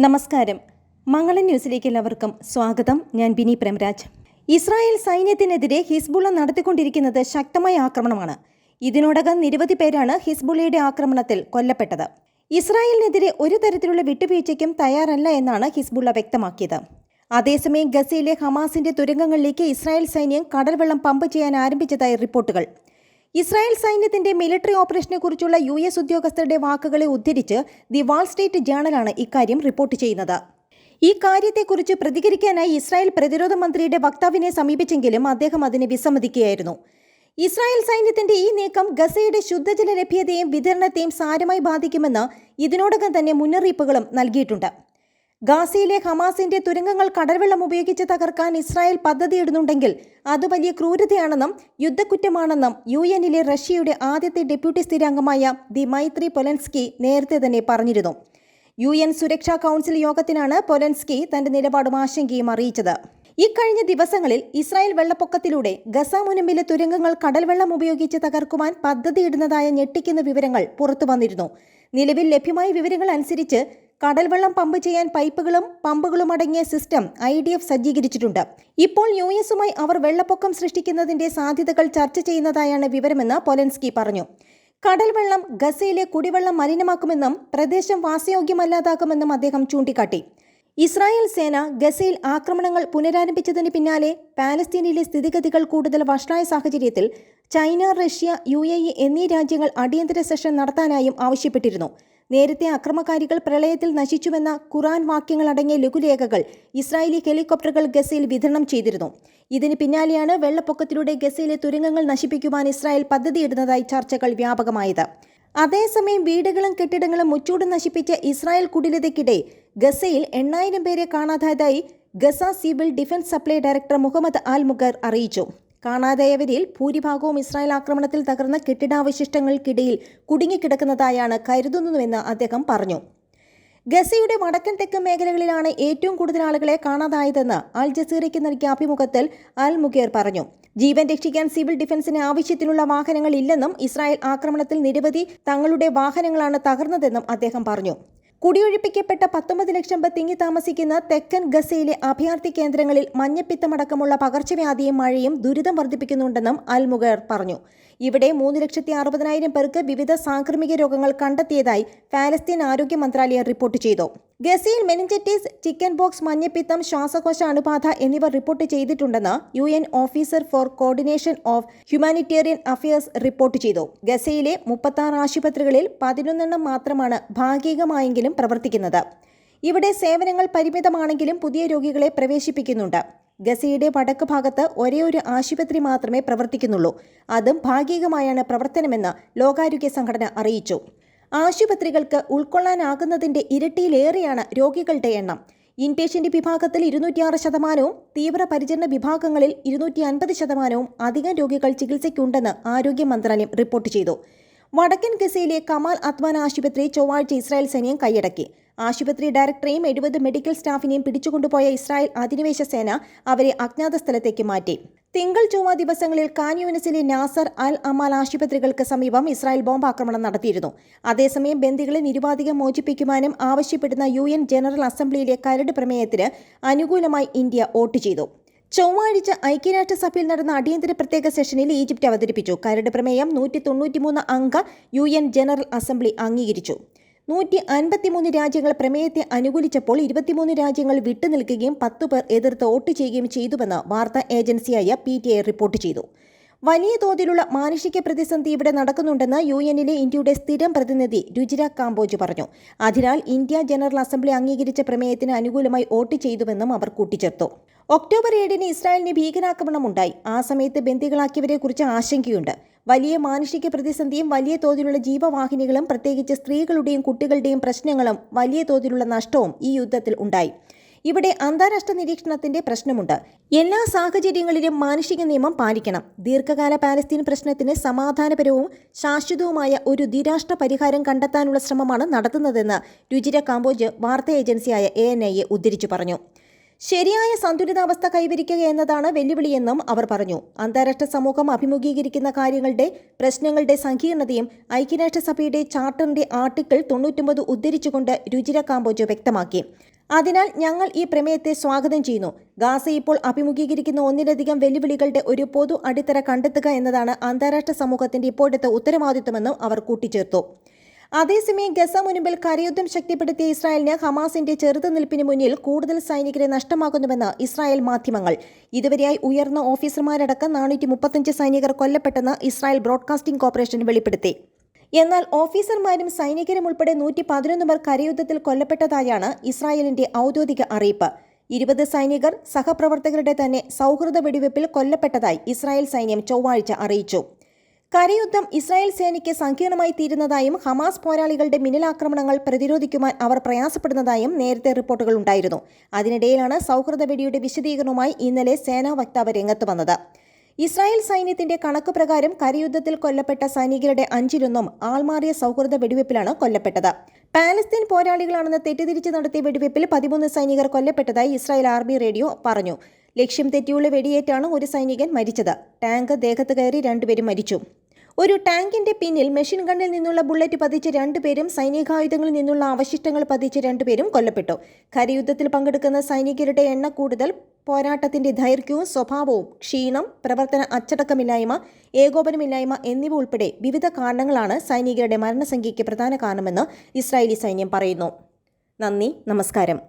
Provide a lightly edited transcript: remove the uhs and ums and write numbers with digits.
നമസ്കാരം. മംഗളം ന്യൂസിലേക്ക് എല്ലാവർക്കും സ്വാഗതം. ഞാൻ ബിനി പ്രേംരാജ്. ഇസ്രായേൽ സൈന്യത്തിനെതിരെ ഹിസ്ബുള്ള നടത്തിക്കൊണ്ടിരിക്കുന്നത് ശക്തമായ ആക്രമണമാണ്. ഇതിനോടകം നിരവധി പേരാണ് ഹിസ്ബുള്ളയുടെ ആക്രമണത്തിൽ കൊല്ലപ്പെട്ടത്. ഇസ്രായേലിനെതിരെ ഒരു തരത്തിലുള്ള വിട്ടുവീഴ്ചയ്ക്കും തയ്യാറല്ല എന്നാണ് ഹിസ്ബുള്ള വ്യക്തമാക്കിയത്. അതേസമയം ഗസയിലെ ഹമാസിന്റെ തുരങ്കങ്ങളിലേക്ക് ഇസ്രായേൽ സൈന്യം കടൽവെള്ളം പമ്പ് ചെയ്യാൻ ആരംഭിച്ചതായി റിപ്പോർട്ടുകൾ. ഇസ്രായേൽ സൈന്യത്തിന്റെ മിലിറ്ററി ഓപ്പറേഷനെ കുറിച്ചുള്ള US ഉദ്യോഗസ്ഥരുടെ വാക്കുകളെ ഉദ്ധരിച്ച് ദി വാൾ സ്ട്രീറ്റ് ജേണലാണ് ഇക്കാര്യം റിപ്പോർട്ട് ചെയ്യുന്നത്. ഈ കാര്യത്തെക്കുറിച്ച് പ്രതികരിക്കാനായി ഇസ്രായേൽ പ്രതിരോധ മന്ത്രിയുടെ വക്താവിനെ സമീപിച്ചെങ്കിലും അദ്ദേഹം അതിന് വിസമ്മതിക്കുകയായിരുന്നു. ഇസ്രായേൽ സൈന്യത്തിന്റെ ഈ നീക്കം ഗസയുടെ ശുദ്ധജല ലഭ്യതയെയും വിതരണത്തെയും സാരമായി ബാധിക്കുമെന്ന് ഇതിനോടകം തന്നെ മുന്നറിയിപ്പുകളും നൽകിയിട്ടുണ്ട്. ഗാസയിലെ ഹമാസിന്റെ തുരങ്കങ്ങൾ കടൽവെള്ളം ഉപയോഗിച്ച് തകർക്കാൻ ഇസ്രായേൽ പദ്ധതിയിടുന്നുണ്ടെങ്കിൽ അത് വലിയ ക്രൂരതയാണെന്നും യുദ്ധക്കുറ്റമാണെന്നും UN-ലെ റഷ്യയുടെ ആദ്യത്തെ ഡെപ്യൂട്ടി സ്ഥിരാംഗമായ ദിമൈത്രി പൊലൻസ്കി നേരത്തെ തന്നെ പറഞ്ഞിരുന്നു. UN സുരക്ഷാ കൗൺസിൽ യോഗത്തിനാണ് പൊലൻസ്കി തന്റെ നിലപാടും ആശങ്കയും അറിയിച്ചത്. ഇക്കഴിഞ്ഞ ദിവസങ്ങളിൽ ഇസ്രായേൽ വെള്ളപ്പൊക്കത്തിലൂടെ ഗസ മുനമ്പിലെ തുരങ്കങ്ങൾ കടൽവെള്ളം ഉപയോഗിച്ച് തകർക്കുവാൻ പദ്ധതിയിടുന്നതായ ഞെട്ടിക്കുന്ന വിവരങ്ങൾ പുറത്തു വന്നിരുന്നു. നിലവിൽ ലഭ്യമായ വിവരങ്ങൾ അനുസരിച്ച് കടൽവെള്ളം പമ്പ് ചെയ്യാൻ പൈപ്പുകളും പമ്പുകളും അടങ്ങിയ സിസ്റ്റം IDF സജ്ജീകരിച്ചിട്ടുണ്ട്. ഇപ്പോൾ US-ഉമായി അവർ വെള്ളപ്പൊക്കം സൃഷ്ടിക്കുന്നതിന്റെ സാധ്യതകൾ ചർച്ച ചെയ്യുന്നതായാണ് വിവരമെന്ന് പൊലൻസ്കി പറഞ്ഞു. കടൽവെള്ളം ഗസയിലെ കുടിവെള്ളം മലിനമാക്കുമെന്നും പ്രദേശം വാസയോഗ്യമല്ലാതാക്കുമെന്നും അദ്ദേഹം ചൂണ്ടിക്കാട്ടി. ഇസ്രായേൽ സേന ഗസയിൽ ആക്രമണങ്ങൾ പുനരാരംഭിച്ചതിന് പിന്നാലെ പാലസ്തീനിലെ സ്ഥിതിഗതികൾ കൂടുതൽ വഷളായ സാഹചര്യത്തിൽ ചൈന, റഷ്യ, UAE എന്നീ രാജ്യങ്ങൾ അടിയന്തര സെഷൻ നടത്താനായും ആവശ്യപ്പെട്ടിരുന്നു. നേരത്തെ അക്രമകാരികൾ പ്രളയത്തിൽ നശിച്ചുവെന്ന ഖുർആൻ വാക്യങ്ങൾ അടങ്ങിയ ലഘുലേഖകൾ ഇസ്രായേലി ഹെലികോപ്റ്ററുകൾ ഗസയിൽ വിതരണം ചെയ്തിരുന്നു. ഇതിന് പിന്നാലെയാണ് വെള്ളപ്പൊക്കത്തിലൂടെ ഗസയിലെ തുരങ്കങ്ങൾ നശിപ്പിക്കുവാൻ ഇസ്രായേൽ പദ്ധതിയിടുന്നതായി ചർച്ചകൾ വ്യാപകമായത്. അതേസമയം വീടുകളും കെട്ടിടങ്ങളും മുച്ചൂട് നശിപ്പിച്ച ഇസ്രായേൽ കുടിലതയ്ക്കിടെ ഗസയിൽ 8000 പേരെ കാണാതായതായി Gaza civil defence supply director Muhammad al Mughair അറിയിച്ചു. കാണാതായവരിൽ ഭൂരിഭാഗവും ഇസ്രായേൽ ആക്രമണത്തിൽ തകർന്ന കെട്ടിടാവശിഷ്ടങ്ങൾക്കിടയിൽ കുടുങ്ങിക്കിടക്കുന്നതായാണ് കരുതുന്നുവെന്ന് അദ്ദേഹം പറഞ്ഞു. ഗസയുടെ വടക്കൻ തെക്കൻ മേഖലകളിലാണ് ഏറ്റവും കൂടുതൽ ആളുകളെ കാണാതായതെന്ന് അൽ ജസീറയ്ക്ക് നൽകിയ അഭിമുഖത്തിൽ അൽ മുഗേർ പറഞ്ഞു. ജീവൻ രക്ഷിക്കാൻ സിവിൽ ഡിഫൻസിന് ആവശ്യത്തിനുള്ള വാഹനങ്ങൾ ഇല്ലെന്നും ഇസ്രായേൽ ആക്രമണത്തിൽ നിരവധി തങ്ങളുടെ വാഹനങ്ങളാണ് തകർന്നതെന്നും അദ്ദേഹം പറഞ്ഞു. കുടിയൊഴിപ്പിക്കപ്പെട്ട 19 ലക്ഷം പേർ തിങ്ങി താമസിക്കുന്ന തെക്കൻ ഗസയിലെ അഭയാർത്ഥി കേന്ദ്രങ്ങളിൽ മഞ്ഞപ്പിത്തമടക്കമുള്ള പകർച്ചവ്യാധിയും മഴയും ദുരിതം വർദ്ധിപ്പിക്കുന്നുണ്ടെന്നും അൽ മുഗർ പറഞ്ഞു. ഇവിടെ 3,60,000 പേർക്ക് വിവിധ സാംക്രമിക രോഗങ്ങൾ കണ്ടെത്തിയതായി പാലസ്തീൻ ആരോഗ്യ മന്ത്രാലയം റിപ്പോർട്ട് ചെയ്തു. ഗസയിൽ മെനിഞ്ചൈറ്റിസ്, ചിക്കൻ ബോക്സ്, മഞ്ഞപ്പിത്തം, ശ്വാസകോശ അണുബാധ എന്നിവ റിപ്പോർട്ട് ചെയ്തിട്ടുണ്ടെന്ന് UN officer four coordination of humanitarian affairs report ചെയ്തു. ഗസയിലെ 36 ആശുപത്രികളിൽ 11 മാത്രമാണ് ഭാഗികമായെങ്കിലും പ്രവർത്തിക്കുന്നത്. ഇവിടെ സേവനങ്ങൾ പരിമിതമാണെങ്കിലും പുതിയ രോഗികളെ പ്രവേശിപ്പിക്കുന്നുണ്ട്. ഗസയുടെ വടക്ക് ഭാഗത്ത് ഒരേയൊരു ആശുപത്രി മാത്രമേ പ്രവർത്തിക്കുന്നുള്ളൂ. അതും ഭാഗികമായാണ് പ്രവർത്തനമെന്ന് ലോകാരോഗ്യ സംഘടന അറിയിച്ചു. ആശുപത്രികൾക്ക് ഉൾക്കൊള്ളാനാകുന്നതിന്റെ ഇരട്ടിയിലേറെയാണ് രോഗികളുടെ എണ്ണം. ഇൻപേഷ്യന്റ് വിഭാഗത്തിൽ 206%, തീവ്രപരിചരണ വിഭാഗങ്ങളിൽ 250% അധികം രോഗികൾ ചികിത്സയ്ക്കുണ്ടെന്ന് ആരോഗ്യ മന്ത്രാലയം റിപ്പോർട്ട് ചെയ്തു. വടക്കൻ ഗസയിലെ കമാൽ അദ്വാൻ ആശുപത്രി ചൊവ്വാഴ്ച ഇസ്രായേൽ സൈന്യം കൈയടക്കി. ആശുപത്രി ഡയറക്ടറെയും 70 മെഡിക്കൽ സ്റ്റാഫിനെയും പിടിച്ചുകൊണ്ടുപോയ ഇസ്രായേൽ അധിനിവേശ സേന അവരെ അജ്ഞാത സ്ഥലത്തേക്ക് മാറ്റി. തിങ്കൾ, ചൊവ്വ ദിവസങ്ങളിൽ ഖാൻ യൂനിസിലെ നാസർ, അൽ അമാൽ ആശുപത്രികൾക്ക് സമീപം ഇസ്രായേൽ ബോംബാക്രമണം നടത്തിയിരുന്നു. അതേസമയം ബന്ദികളെ നിരുപാധികം മോചിപ്പിക്കുവാനും ആവശ്യപ്പെടുന്ന UN ജനറൽ അസംബ്ലിയിലെ കരട് പ്രമേയത്തിന് അനുകൂലമായി ഇന്ത്യ വോട്ട് ചെയ്തു. ചൊവ്വാഴ്ച ഐക്യരാഷ്ട്രസഭയിൽ നടന്ന അടിയന്തര പ്രത്യേക സെഷനിൽ ഈജിപ്റ്റ് അവതരിപ്പിച്ചു. കരട് പ്രമേയം 193 അംഗ UN ജനറൽ അസംബ്ലി അംഗീകരിച്ചു. 153 രാജ്യങ്ങൾ പ്രമേയത്തെ അനുകൂലിച്ചപ്പോൾ 23 രാജ്യങ്ങൾ വിട്ടുനിൽക്കുകയും 10 പേർ എതിർത്ത് വോട്ട് ചെയ്യുകയും ചെയ്തുവെന്ന് വാർത്താ ഏജൻസിയായ PTI റിപ്പോർട്ട് ചെയ്തു. വലിയ തോതിലുള്ള മാനുഷിക പ്രതിസന്ധി ഇവിടെ നടക്കുന്നുണ്ടെന്ന് UN-ലെ ഇന്ത്യയുടെ സ്ഥിരം പ്രതിനിധി രുചിര കാംബോജ് പറഞ്ഞു. അതിനാൽ ഇന്ത്യ ജനറൽ അസംബ്ലി അംഗീകരിച്ച പ്രമേയത്തിന് അനുകൂലമായി വോട്ട് ചെയ്തുവെന്നും അവർ കൂട്ടിച്ചേർത്തു. ഒക്ടോബർ 7 ഇസ്രായേലിന് ഭീകരാക്രമണം ഉണ്ടായി. ആ സമയത്ത് ബന്ദികളാക്കിയവരെ കുറിച്ച് ആശങ്കയുണ്ട്. വലിയ മാനുഷിക പ്രതിസന്ധിയും വലിയ തോതിലുള്ള ജീവവാഹിനികളും പ്രത്യേകിച്ച് സ്ത്രീകളുടെയും കുട്ടികളുടെയും പ്രശ്നങ്ങളും വലിയ തോതിലുള്ള നഷ്ടവും ഈ യുദ്ധത്തിൽ ഉണ്ടായി. ഇവിടെ അന്താരാഷ്ട്ര നിരീക്ഷണത്തിന്റെ പ്രശ്നമുണ്ട്. എല്ലാ സാഹചര്യങ്ങളിലും മാനുഷിക നിയമം പാലിക്കണം. ദീർഘകാല പാലസ്തീൻ പ്രശ്നത്തിന് സമാധാനപരവും ശാശ്വതവുമായ ഒരു ദ്വിരാഷ്ട്ര പരിഹാരം കണ്ടെത്താനുള്ള ശ്രമമാണ് നടത്തുന്നതെന്ന് രുചിര കാംബോജ് വാർത്താ ഏജൻസിയായ ANI ഉദ്ധരിച്ചു പറഞ്ഞു. ശരിയായ സന്തുലിതാവസ്ഥ കൈവരിക്കുക എന്നതാണ് വെല്ലുവിളിയെന്നും അവർ പറഞ്ഞു. അന്താരാഷ്ട്ര സമൂഹം അഭിമുഖീകരിക്കുന്ന പ്രശ്നങ്ങളുടെ സങ്കീർണതയും ഐക്യരാഷ്ട്രസഭയുടെ ചാർട്ടറിന്റെ ആർട്ടിക്കിൾ 99 ഉദ്ധരിച്ചുകൊണ്ട് രുചിര കാമ്പോജ് വ്യക്തമാക്കി. അതിനാൽ ഞങ്ങൾ ഈ പ്രമേയത്തെ സ്വാഗതം ചെയ്യുന്നു. ഗാസ ഇപ്പോൾ അഭിമുഖീകരിക്കുന്ന ഒന്നിലധികം വെല്ലുവിളികളുടെ ഒരു പൊതു അടിത്തറ കണ്ടെത്തുക എന്നതാണ് അന്താരാഷ്ട്ര സമൂഹത്തിന്റെ ഇപ്പോഴത്തെ ഉത്തരവാദിത്വമെന്നും അവർ കൂട്ടിച്ചേർത്തു. അതേസമയം ഗസ മുൻപിൽ കരയുദ്ധം ശക്തിപ്പെടുത്തിയ ഇസ്രായേലിന് ഹമാസിന്റെ ചെറുത്തുനിൽപ്പിന് മുന്നിൽ കൂടുതൽ സൈനികരെ നഷ്ടമാകുന്നുവെന്ന് ഇസ്രായേൽ മാധ്യമങ്ങൾ. ഇതുവരെയായി ഉയർന്ന ഓഫീസർമാരടക്കം 435 സൈനികർ കൊല്ലപ്പെട്ടെന്ന് ഇസ്രായേൽ ബ്രോഡ്കാസ്റ്റിംഗ് കോർപ്പറേഷൻ വെളിപ്പെടുത്തി. എന്നാൽ ഓഫീസർമാരും സൈനികരും ഉൾപ്പെടെ 111 പേർ കരയുദ്ധത്തിൽ കൊല്ലപ്പെട്ടതായാണ് ഇസ്രായേലിന്റെ ഔദ്യോഗിക അറിയിപ്പ്. 20 സൈനികർ സഹപ്രവർത്തകരുടെ തന്നെ സൗഹൃദ വെടിവെപ്പിൽ കൊല്ലപ്പെട്ടതായി ഇസ്രായേൽ സൈന്യം ചൊവ്വാഴ്ച അറിയിച്ചു. കരയുദ്ധം ഇസ്രായേൽ സേനയ്ക്ക് സങ്കീർണമായി തീരുന്നതായും ഹമാസ് പോരാളികളുടെ മിന്നലാക്രമണങ്ങൾ പ്രതിരോധിക്കുവാൻ അവർ പ്രയാസപ്പെടുന്നതായും നേരത്തെ റിപ്പോർട്ടുകൾ ഉണ്ടായിരുന്നു. അതിനിടയിലാണ് സൗഹൃദ വെടിയുടെ വിശദീകരണവുമായി ഇന്നലെ സേനാ വക്താവ് രംഗത്ത് വന്നത്. ഇസ്രായേൽ സൈന്യത്തിന്റെ കണക്ക് പ്രകാരം കരയുദ്ധത്തിൽ കൊല്ലപ്പെട്ട സൈനികരുടെ 5-1 ആൾമാറിയ സൗഹൃദ വെടിവെപ്പിലാണ് കൊല്ലപ്പെട്ടത്. പാലസ്തീൻ പോരാളികളാണെന്ന് തെറ്റിദ്ധരിച്ച് നടത്തിയ വെടിവെപ്പിൽ 13 സൈനികർ കൊല്ലപ്പെട്ടതായി ഇസ്രായേൽ ആർമി റേഡിയോ പറഞ്ഞു. ലക്ഷ്യം തെറ്റിയുള്ള വെടിയേറ്റാണ് ഒരു സൈനികൻ മരിച്ചത്. ടാങ്ക് ദേഹത്ത് കയറി 2 പേരും മരിച്ചു. ഒരു ടാങ്കിന്റെ പിന്നിൽ മെഷീൻ ഗണ്ണിൽ നിന്നുള്ള ബുള്ളറ്റ് പതിച്ച് 2 പേരും സൈനികായുധങ്ങളിൽ നിന്നുള്ള അവശിഷ്ടങ്ങൾ പതിച്ച് 2 പേരും കൊല്ലപ്പെട്ടു. കരയുദ്ധത്തിൽ പങ്കെടുക്കുന്ന സൈനികരുടെ എണ്ണ കൂടുതൽ, പോരാട്ടത്തിന്റെ ദൈർഘ്യവും സ്വഭാവവും, ക്ഷീണം, പ്രവർത്തന അച്ചടക്കമില്ലായ്മ, ഏകോപനമില്ലായ്മ എന്നിവ ഉൾപ്പെടെ വിവിധ കാരണങ്ങളാണ് സൈനികരുടെ മരണസംഖ്യയ്ക്ക് പ്രധാന കാരണമെന്ന് ഇസ്രായേലി സൈന്യം പറയുന്നു. നന്ദി, നമസ്കാരം.